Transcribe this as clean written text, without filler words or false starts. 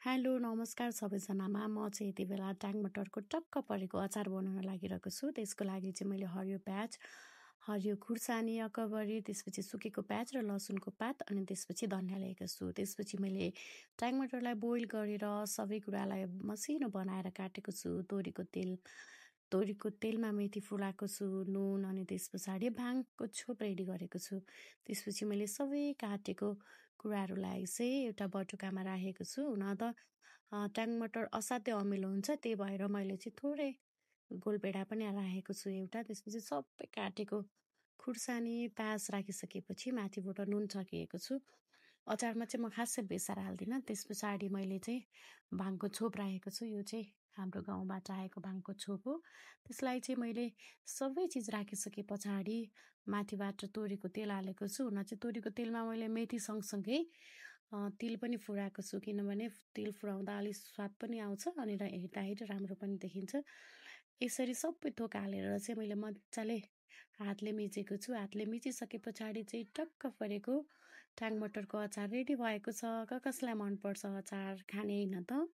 Hello नमस्कार सबैजनामा म चाहिँ यति बेला टाङमटरको टक्क परेको अचार बनाउन लागिरहेको छु। त्यसको लागि चाहिँ मैले हरियो प्याज, हरियो खुर्सानी, अकबरी, त्यसपछि सुकेको प्याज र लसुनको पात अनि त्यसपछि धनिया लिएको छु। त्यसपछि मैले टाङमटरलाई बोइल गरेर सबै कुरालाई मसिनो बनाएर काटेको छु। तोरीको तेलमा मेथी फुलाएको छु, नुन अनि त्यस पछाडि भाङको छोप रेडी गरेको छु। त्यसपछि मैले सबै काटेको कुराहरूलाई चाहिँ एउटा बटुकामा राखेको छु। हुन त टाङमटर असाध्यै अमिलो हुन्छ, त्यही भएर मैले चाहिँ थोरै गोलपेडा पनि राखेको छु एउटा। त्यसपछि सबै काटेको खुर्सानी, प्याज राखिसकेपछि माथिबाट नुन छर्किएको छु। अचारमा चाहिँ म खासै बेसार हाल्दिनँ। त्यस पछाडि मैले चाहिँ भाङको छोप राखेको छु। यो चाहिँ हाम्रो गाउँबाट आएको भाङको छोप हो। त्यसलाई चाहिँ मैले सबै चिज राखिसके पछाडि माथिबाट तोरीको तेल हालेको छु। हुन चाहिँ तोरीको तेलमा मैले मेथी सँगसँगै तिल पनि फुराएको छु, किनभने तिल फुराउँदा अलिक स्वाद पनि आउँछ अनि हेर्दाखेरि राम्रो पनि देखिन्छ। यसरी सबै थोक हालेर चाहिँ मैले मजाले हातले मिचेको छु। हातले मिचिसके पछाडि चाहिँ टक्क परेको टाङमटरको अचार रेडी भएको छ। कसलाई मनपर्छ अचार खाने होइन त?